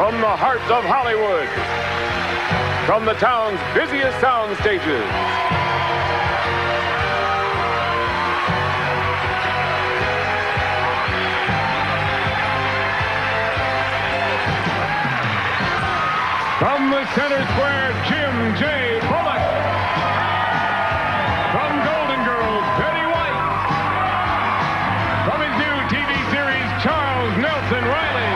From the heart of Hollywood, from the town's busiest sound stages, from the center square, Jim J. Bullock. From Golden Girls, Betty White. From his new TV series, Charles Nelson Reilly.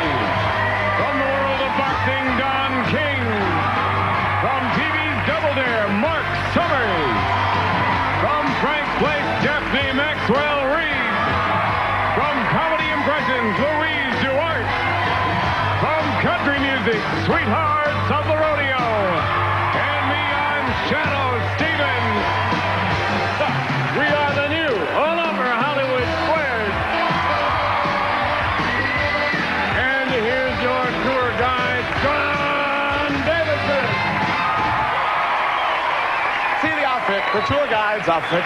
From the world of boxing, Don King. From TV's Double Dare, Marc Summers. From Frank's Place, Daphne Maxwell Reid. From Comedy Impressions, Louise DuArt. From country music, Sweethearts of the Rodeo. And me, I'm Shadoe Stevens. We are the new all over Hollywood Squares. And here's your tour guide, John Davidson. See the outfit, the tour guide's outfit.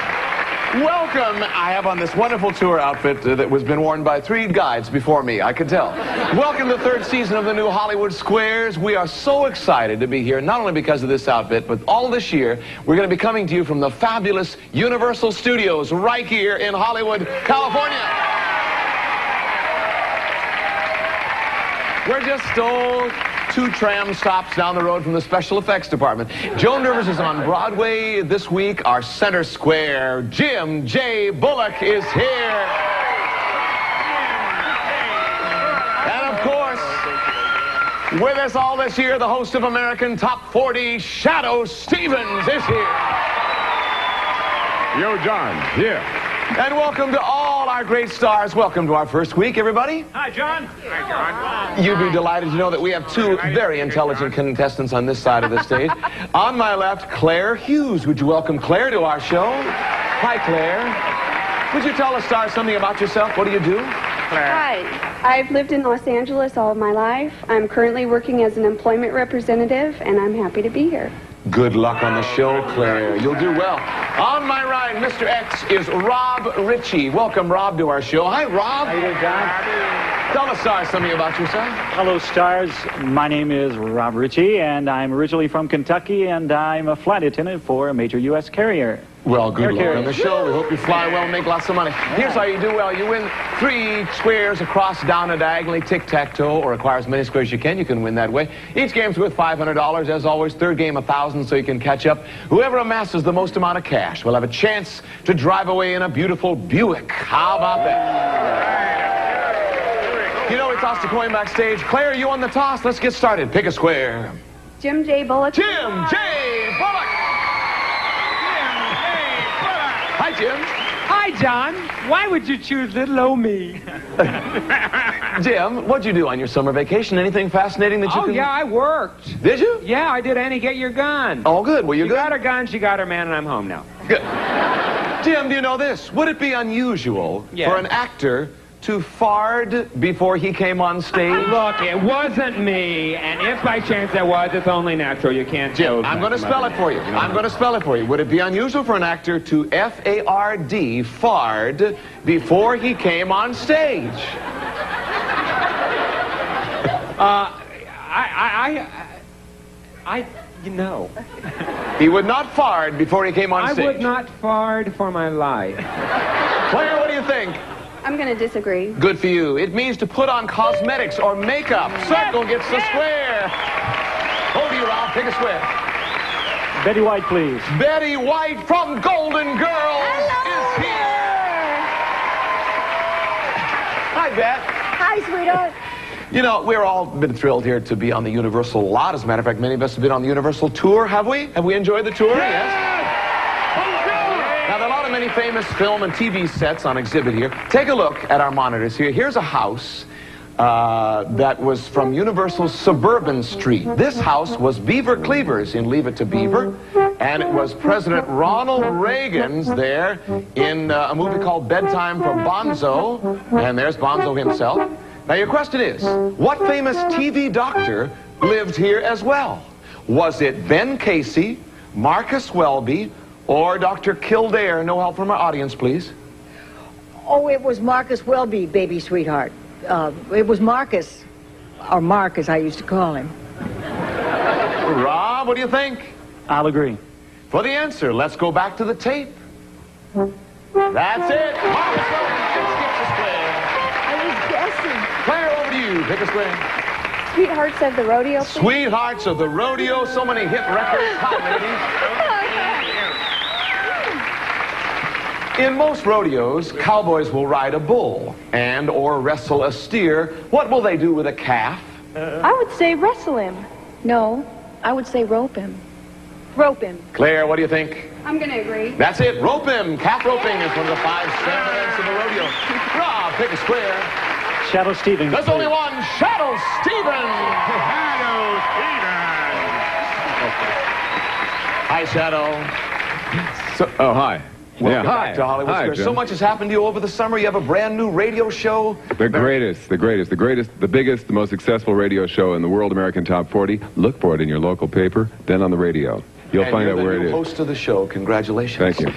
Welcome. I have on this wonderful tour outfit that was been worn by 3 guides before me, I could tell. Welcome to the 3rd season of the new Hollywood Squares. We are so excited to be here, not only because of this outfit, but all this year, we're going to be coming to you from the fabulous Universal Studios right here in Hollywood, California. We're just 2 tram stops down the road from the special effects department. Joan Rivers is on Broadway this week. Our center square, Jim J. Bullock, is here. And of course, with us all this year, the host of American Top 40, Shadoe Stevens, is here. Yo, John, here. And welcome to all our great stars. Welcome to our first week, everybody. Hi, John. Hi, John. You'd be delighted to know that we have 2 very intelligent contestants on this side of the stage. On my left, Clare Hughes. Would you welcome Clare to our show? Hi, Clare. Would you tell the stars something about yourself? What do you do? Clare. Hi. I've lived in Los Angeles all of my life. I'm currently working as an employment representative, and I'm happy to be here. Good luck on the show, Clare. You'll do well. On my right, Mr. X, is Rob Ritchie. Welcome, Rob, to our show. Hi, Rob. How you doing, John? Tell the stars something about yourself. Hello, stars. My name is Rob Ritchie, and I'm originally from Kentucky, and I'm a flight attendant for a major U.S. carrier. Well, good Air luck carrier. on the show. We hope you fly well and make lots of money. Here's how you do well. You win 3 squares across, down, and diagonally, tic-tac-toe, or acquire as many squares as you can. You can win that way. Each game's worth $500. As always, 3rd game, $1,000, so you can catch up. Whoever amasses the most amount of cash will have a chance to drive away in a beautiful Buick. How about that? You know, we tossed a coin backstage. Claire, are you on the toss? Let's get started. Pick a square. Jim J. Bullock. Jim J. Bullock. Hi, Jim. Hi, John. Why would you choose little old me? Jim, what'd you do on your summer vacation? Anything fascinating that you Oh, yeah, I worked. Did you? Yeah, I did Annie Get Your Gun. Oh, good. Well, you She good? got her gun, she got her man, and I'm home now. Good. Jim, do you know this? Would it be unusual for an actor to fard before he came on stage? Look, it wasn't me, and if by chance it was, it's only natural. You can't Jim, I'm going to spell it for you. I'm going to spell it for you. Would it be unusual for an actor to F-A-R-D, fard, before he came on stage? You know. He would not fard before he came on I stage. would not fard for my life. Claire, what do you think? I'm going to disagree. Good for you. It means to put on cosmetics or makeup. Circle gets the square. Over to you, Rob. Pick a square. Betty White, please. Betty White from Golden Girls is here. Hi, Bet. Hi, sweetheart. You know, we're all been thrilled here to be on the Universal lot. As a matter of fact, many of us have been on the Universal tour, have we? Have we enjoyed the tour? Yes. Now, there are a lot of many famous film and TV sets on exhibit here. Take a look at our monitors here. Here's a house that was from Universal's Suburban Street. This house was Beaver Cleaver's in Leave It to Beaver, and it was President Ronald Reagan's there in a movie called Bedtime for Bonzo, and there's Bonzo himself. Now, your question is, what famous TV doctor lived here as well? Was it Ben Casey, Marcus Welby, or Dr. Kildare? No help from our audience, please. Oh, it was Marcus Welby, baby sweetheart. It was Marcus. or Marc, as I used to call him. Rob, what do you think? I'll agree. For the answer, let's go back to the tape. That's it. Maxwell skips a square. I was guessing. Claire, over to you. Pick a square. Sweethearts of the Rodeo, please. Sweethearts of the Rodeo. So many hit records. Hi, ladies. In most rodeos, cowboys will ride a bull and or wrestle a steer. What will they do with a calf? I would say wrestle him. No, I would say rope him. Rope him. Claire, what do you think? I'm going to agree. That's it. Rope him. Calf roping is one of the 5 standards of the rodeo. Rob, pick a square. Shadoe Stevens. There's only one. Shadoe Stevens. Shadoe Hi, Shadoe. Oh, hi. Welcome hi. back to Hollywood Hi, Square. Jim. So much has happened to you over the summer. You have a brand new radio show. The greatest, the biggest, the most successful radio show in the world, American Top 40. Look for it in your local paper, then on the radio. You'll find out where it is. Host of the show. Congratulations. Thank you.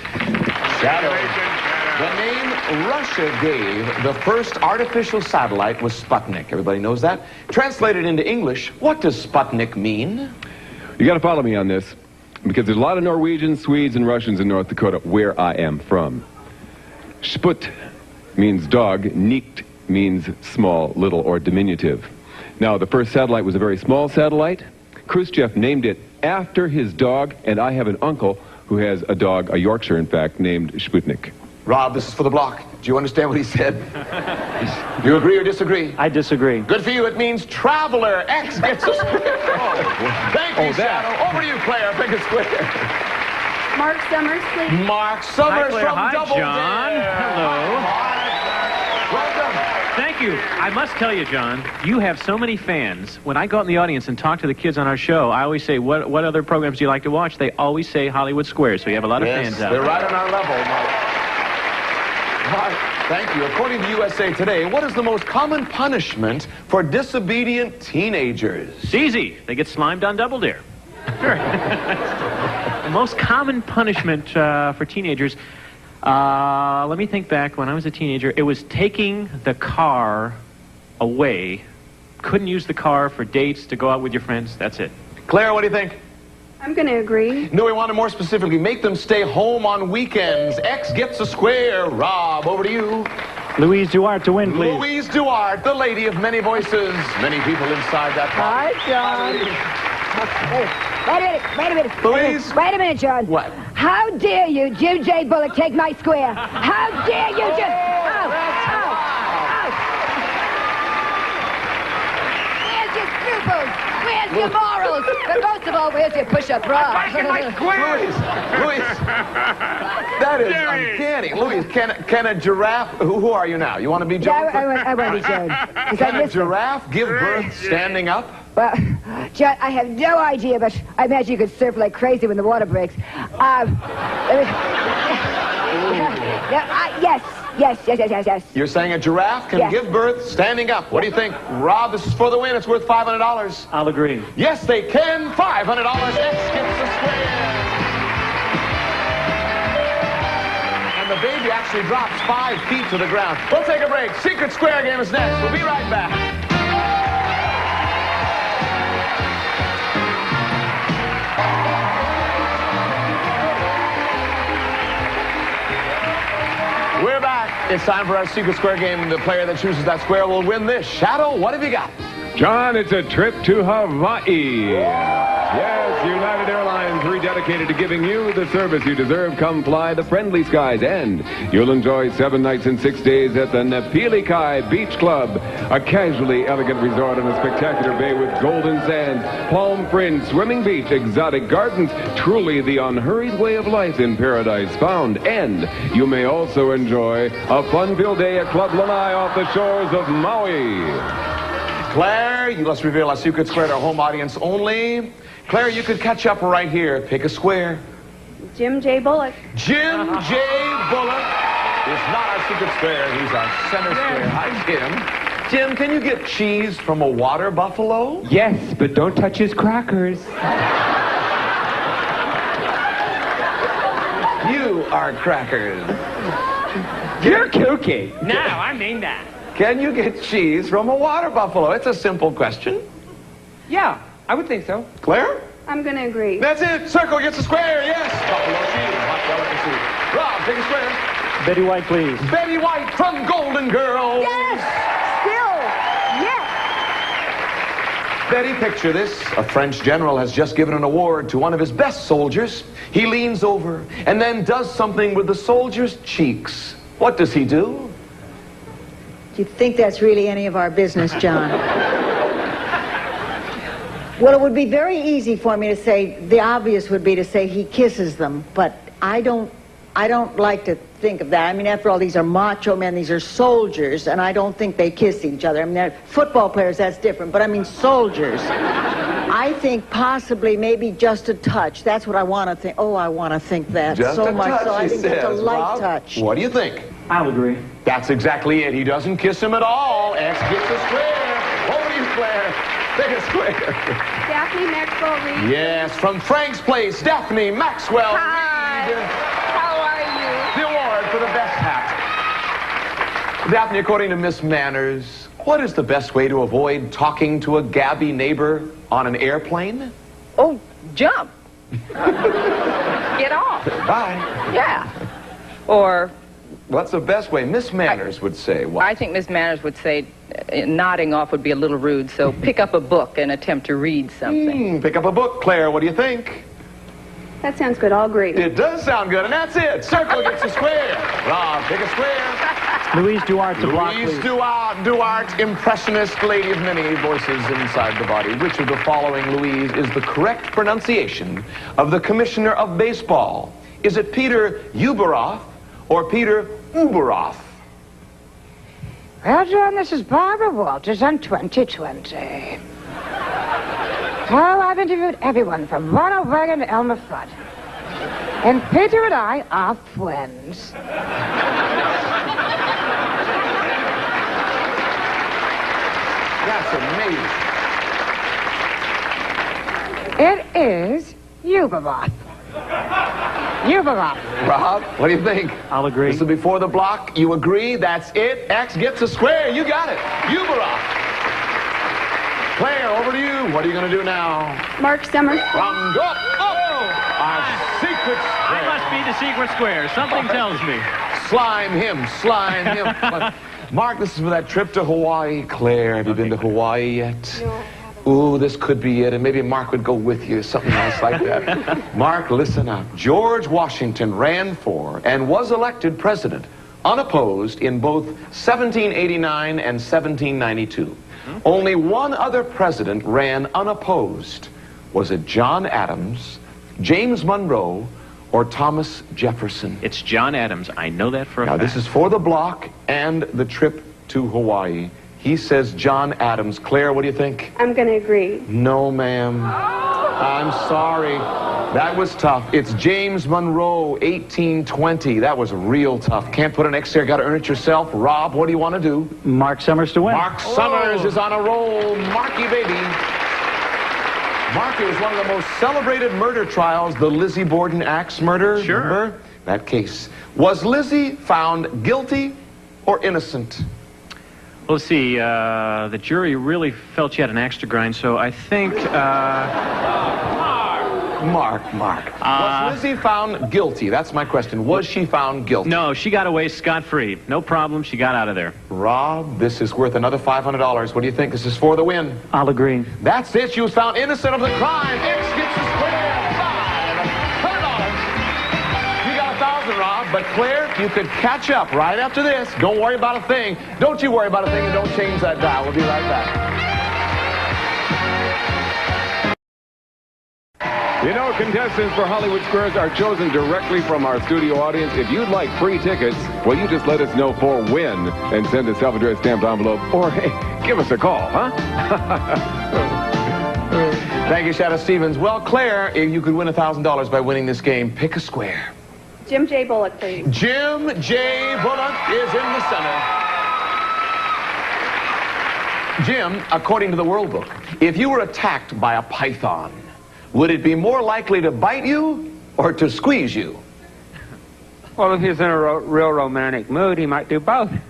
Shadoe. The name Russia gave the first artificial satellite was Sputnik. Everybody knows that. Translated into English, what does Sputnik mean? You got to follow me on this, because there's a lot of Norwegians, Swedes, and Russians in North Dakota, where I am from. Sput means dog. Nicht means small, little, or diminutive. Now, the first satellite was a very small satellite. Khrushchev named it after his dog, and I have an uncle who has a dog, a Yorkshire, in fact, named Sputnik. Rob, this is for the block. Do you understand what he said? Do you agree or disagree? I disagree. Good for you. It means traveler. X gets a square. Thank you, Shadoe. Over to you, Claire. Pick a square. Mark Summers, please. Mark Summers Claire. from Hi, Double John. Dare. Hello. Welcome. Thank you. I must tell you, John, you have so many fans. When I go out in the audience and talk to the kids on our show, I always say, what other programs do you like to watch? They always say Hollywood Square, so you have a lot of fans out They're there. right on our level, Mark. Mark, thank you. According to USA Today, what is the most common punishment for disobedient teenagers? It's easy. They get slimed on Double Dare. Sure. The most common punishment for teenagers, let me think back. When I was a teenager, it was taking the car away. Couldn't use the car for dates, to go out with your friends. That's it. Claire, what do you think? I'm going to agree. No, we want to more specifically make them stay home on weekends. X gets a square. Rob, over to you. Louise DuArt to win, please. Louise DuArt, the lady of many voices. Many people inside that Hi, box. John. Wait a minute. Louise? Wait a minute, John. What? How dare you, Jim J. Bullock, take my square? How dare you, Jim? Ow! Where's your scruples? Where's your morals? But most of all, where's your push-up bra? Louise, that is uncanny. Louise, can a giraffe, who are you now? You want to be Joan? Yeah, I want to be Joan. Can a giraffe give birth standing up? Well, John, I have no idea, but I imagine you could surf like crazy when the water breaks. Yes. You're saying a giraffe can give birth standing up. What do you think? Rob, this is for the win. It's worth $500. I'll agree. Yes, they can. $500. X gets the square. And the baby actually drops 5 feet to the ground. We'll take a break. Secret Square game is next. We'll be right back. We're back. It's time for our Secret Square game. The player that chooses that square will win this. Shadoe, what have you got? John, it's a trip to Hawaii. Yes, United Airlines rededicated to giving you the service you deserve. Come fly the friendly skies, and you'll enjoy 7 nights and 6 days at the Napili Kai Beach Club, a casually elegant resort on a spectacular bay with golden sands, palm-fringed swimming beach, exotic gardens, truly the unhurried way of life in paradise found. And you may also enjoy a fun-filled day at Club Lanai off the shores of Maui. Claire, you must reveal our Secret Square to our home audience only. Claire, you could catch up right here. Pick a square. Jim J. Bullock. Jim J. Bullock is not our Secret Square. He's our center square. Hi, Jim. Jim, can you get cheese from a water buffalo? Yes, but don't touch his crackers. You are crackers. You're kooky. No, I mean that. Can you get cheese from a water buffalo? It's a simple question. Yeah, I would think so. Claire? I'm going to agree. That's it. Circle gets a square. Yes. Buffalo cheese. Hot delicacy. Rob, take a square. Betty White, please. Betty White from Golden Girls. Yes! Still! Yes! Betty, picture this. A French general has just given an award to one of his best soldiers. He leans over and then does something with the soldier's cheeks. What does he do? Do you think that's really any of our business, John? Well, it would be very easy for me to say, the obvious would be to say he kisses them, but I don't like to think of that. I mean, after all, these are macho men, these are soldiers, and I don't think they kiss each other. I mean, they're football players, that's different, but I mean soldiers. I think possibly maybe just a touch. That's what I want to think. Oh, I want to think that Just so a much. touch, So I he think just a says. light Rob, touch. What do you think? I'll agree. That's exactly it. He doesn't kiss him at all. X gets a square. Over to you, Claire. Take a square. Daphne, Maxwell, Reid. Yes, from Frank's Place, Daphne, Maxwell, Hi. Reid. How are you? The award for the best hat. Daphne, according to Miss Manners, what is the best way to avoid talking to a gabby neighbor on an airplane? Oh, jump. Get off. Bye. Yeah. Or What's the best way? Miss Manners would say what? I think Miss Manners would say nodding off would be a little rude, so pick up a book and attempt to read something. Pick up a book, Claire. What do you think? That sounds good. I'll agree. It does sound good, and that's it. Circle gets a square. Rob, take a square. Louise, DuArt, the block, Louise, please. DuArt, impressionist lady of many voices inside the body. Which of the following, Louise, is the correct pronunciation of the commissioner of baseball? Is it Peter Uberoth or Peter Uberoth? Well, John, this is Barbara Walters on 2020. Well, I've interviewed everyone from Ronald Reagan to Elmer Fudd. And Peter and I are friends. That's amazing. It is Uberoth. Uberoth. Rob, what do you think? I'll agree. This is before the block. You agree? That's it. X gets a square. You got it. Uberoth. Claire, over to you. What are you going to do now? Marc Summers. Round up. A secret I square. must be the secret square. Something tells me. Slime him. Slime him. Mark, this is for that trip to Hawaii. Claire, have you been to Hawaii yet? No, I haven't. Ooh, this could be it, and maybe Mark would go with you, something else like that. Mark, listen up. George Washington ran for and was elected president, unopposed, in both 1789 and 1792. Only one other president ran unopposed. Was it John Adams, James Monroe, or Thomas Jefferson? It's John Adams. I know that for a Now, fact. this is for the block and the trip to Hawaii. He says John Adams. Claire, what do you think? I'm going to agree. No, ma'am. I'm sorry. That was tough. It's James Monroe, 1820. That was real tough. Can't put an X there. Got to earn it yourself. Rob, what do you want to do? Marc Summers to win. Marc Summers is on a roll. Marky baby. Marky was one of the most celebrated murder trials, the Lizzie Borden axe murder. Sure. Remember? That case. Was Lizzie found guilty or innocent? Well, let's see. The jury really felt she had an axe to grind, so I think... Mark. Was Lizzie found guilty? That's my question. Was she found guilty? No, she got away scot-free. No problem. She got out of there. Rob, this is worth another $500. What do you think? This is for the win. I'll agree. That's it. She was found innocent of the crime. X gets the square. $500. You got 1,000, Rob. But Claire, you could catch up right after this. Don't worry about a thing. Don't you worry about a thing and don't change that dial. We'll be right back. You know, contestants for Hollywood Squares are chosen directly from our studio audience. If you'd like free tickets, well, you just let us know for when and send a self-addressed stamped envelope, or hey, give us a call, huh? Thank you, Shadoe Stevens. Well, Claire, if you could win $1,000 by winning this game, pick a square. Jim J. Bullock, please. Jim J. Bullock is in the center. Jim, according to the World Book, if you were attacked by a python, would it be more likely to bite you or to squeeze you? Well, if he's in a real romantic mood, he might do both. Jim,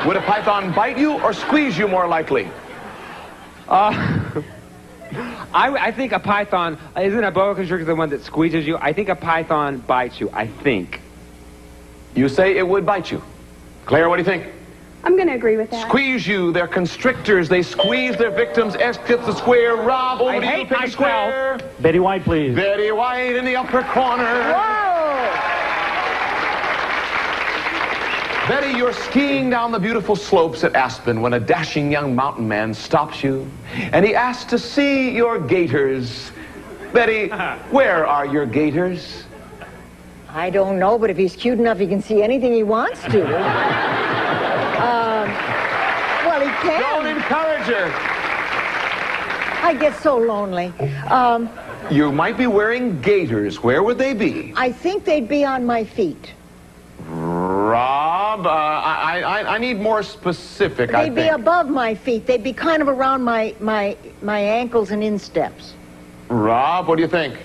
Would a python bite you or squeeze you more likely? I think a python, isn't a boa constrictor the one that squeezes you? I think a python bites you, I think. You say it would bite you. Claire, what do you think? I'm going to agree with that. Squeeze you. They're constrictors. They squeeze their victims. X gets the square. Rob, over to you. Pick a square. Betty White, please. Betty White in the upper corner. Whoa! Betty, you're skiing down the beautiful slopes at Aspen when a dashing young mountain man stops you, and he asks to see your gaiters. Betty, where are your gaiters? I don't know, but if he's cute enough, he can see anything he wants to. Well, he can. Don't encourage her. I get so lonely. You might be wearing gaiters. Where would they be? I think they'd be on my feet. Rob, I need more specific, I They'd be think. above my feet. They'd be kind of around my ankles and insteps. Rob, what do you think?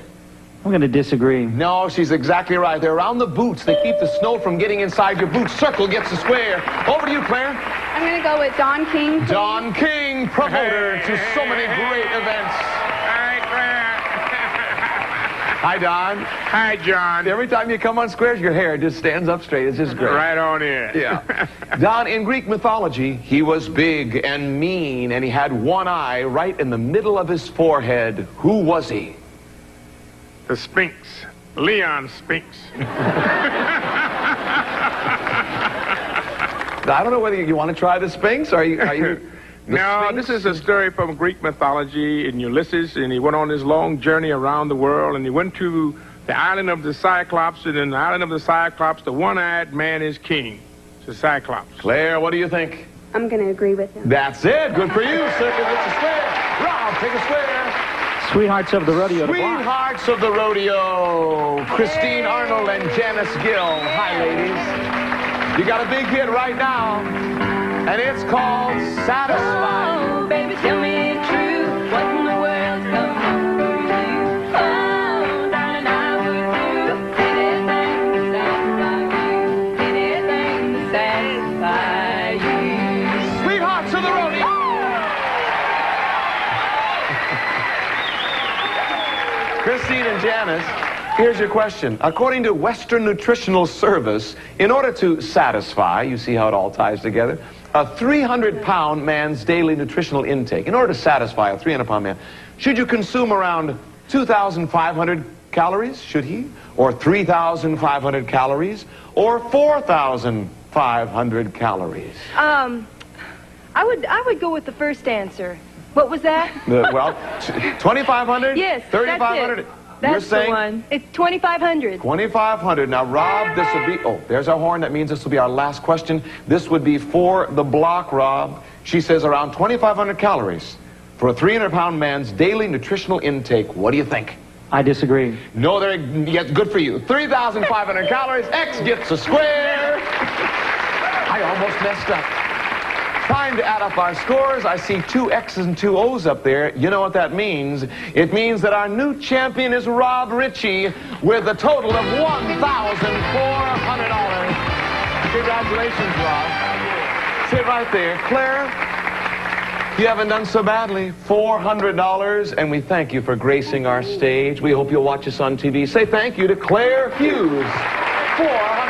I'm going to disagree. No, she's exactly right. They're around the boots. They keep the snow from getting inside your boots. Circle gets the square. Over to you, Claire. I'm going to go with Don King. Please. Don King, promoter to so many great events. Hi, Claire. Hi, Don. Hi, John. Every time you come on squares, your hair just stands up straight. It's just great. Right on in. Yeah. Don, in Greek mythology, he was big and mean, and he had one eye right in the middle of his forehead. Who was he? The Sphinx. Leon Sphinx. I don't know whether you want to try the Sphinx, or are you No, Sphinx? this is a story from Greek mythology in Ulysses, and he went on this long journey around the world, and he went to the island of the Cyclops, and in the island of the Cyclops, the one-eyed man is king. It's the Cyclops. Claire, what do you think? I'm going to agree with him. That's it. Good for you. Circle gets a square. Rob, take a square. Sweethearts of the Rodeo. to block. Sweethearts of the Rodeo. Christine Arnold and Janice Gill. Hi, ladies. You got a big hit right now, and it's called Satisfied. Oh, baby, tell me the truth. What in the world's come over you? Oh, darling, I would do anything to satisfy you. Anything to satisfy you. Sweethearts of the Rodeo. Christine and Janice, here's your question. According to Western Nutritional Service, in order to satisfy, you see how it all ties together, a 300-pound man's daily nutritional intake, in order to satisfy a 300-pound man, should you consume around 2,500 calories, should he? Or 3,500 calories? Or 4,500 calories? I would go with the first answer. What was that? Well, 2,500? Yes, 3,500? that's it. That's You're saying the one. It's 2,500. 2,500. Now, Rob, this would be... Oh, there's our horn. That means this will be our last question. This would be for the block, Rob. She says around 2,500 calories for a 300-pound man's daily nutritional intake. What do you think? I disagree. No, they're yes, good for you. 3,500 calories. X gets a square. I almost messed up. Time to add up our scores. I see 2 X's and 2 O's up there. You know what that means? It means that our new champion is Rob Ritchie with a total of $1,400. Congratulations, Rob. Sit right there. Claire, you haven't done so badly. $400, and we thank you for gracing our stage. We hope you'll watch us on TV. Say thank you to Claire Hughes. $400.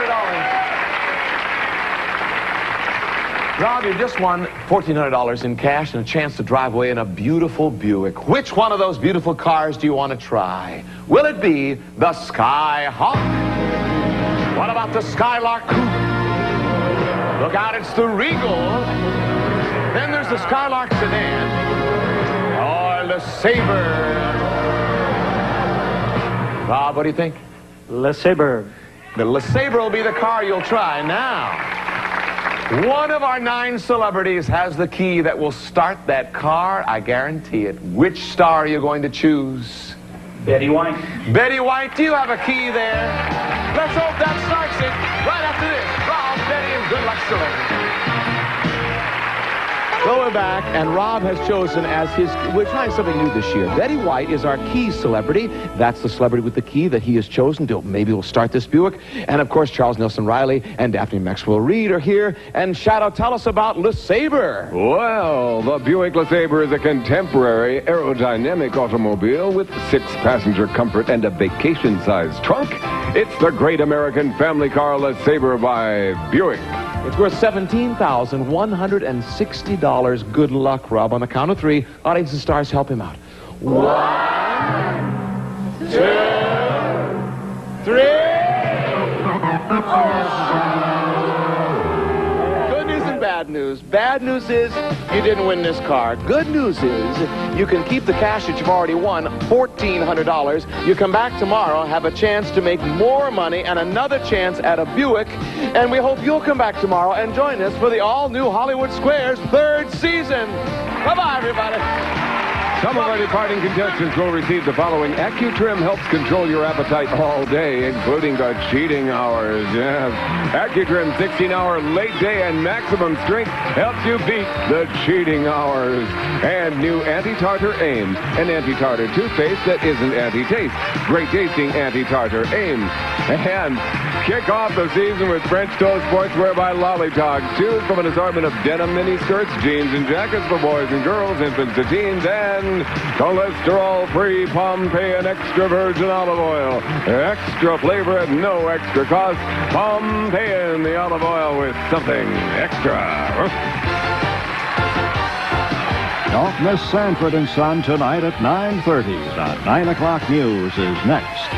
Rob, you just won $1,400 in cash and a chance to drive away in a beautiful Buick. Which one of those beautiful cars do you want to try? Will it be the Skyhawk? What about the Skylark Coupe? Look out, it's the Regal. Then there's the Skylark Sedan. Or the Sabre. Rob, what do you think? Le Sabre. The Le Sabre will be the car you'll try now. One of our 9 celebrities has the key that will start that car, I guarantee it. Which star are you going to choose? Betty White. Betty White, do you have a key there? Let's hope that starts it right after this. Rob, Betty, and good luck, celebrity. So we're back, and Rob has chosen as his... We're trying something new this year. Betty White is our key celebrity. That's the celebrity with the key that he has chosen to maybe we'll start this Buick. And, of course, Charles Nelson Reilly and Daphne Maxwell Reid are here. And, Shadoe, tell us about LeSabre. Well, the Buick LeSabre is a contemporary aerodynamic automobile with 6-passenger comfort and a vacation-sized trunk. It's the great American family car LeSabre by Buick. It's worth $17,160. Good luck, Rob. On the count of 3, audience and stars, help him out. 1, 2, 3. Good news and bad news. Bad news is you didn't win this car. Good news is you can keep the cash that you've already won, $1,400. You come back tomorrow, have a chance to make more money and another chance at a Buick. And we hope you'll come back tomorrow and join us for the all-new Hollywood Squares 3rd season. Bye-bye, everybody. Some of our departing contestants will receive the following. AccuTrim helps control your appetite all day, including the cheating hours. Yes. AccuTrim 16-hour late day and maximum strength helps you beat the cheating hours. And new Anti-Tartar Aim, an anti-tartar toothpaste that isn't anti-taste. Great tasting Anti-Tartar Aim. And kick off the season with French Toast Sportswear by Lollytog. Choose from an assortment of denim mini skirts, jeans, and jackets for boys and girls, infants to teens, and cholesterol-free Pompeian extra virgin olive oil. Extra flavor at no extra cost. Pompeian, the olive oil with something extra. Don't miss Sanford and Son tonight at 9:30. The 9 o'clock news is next.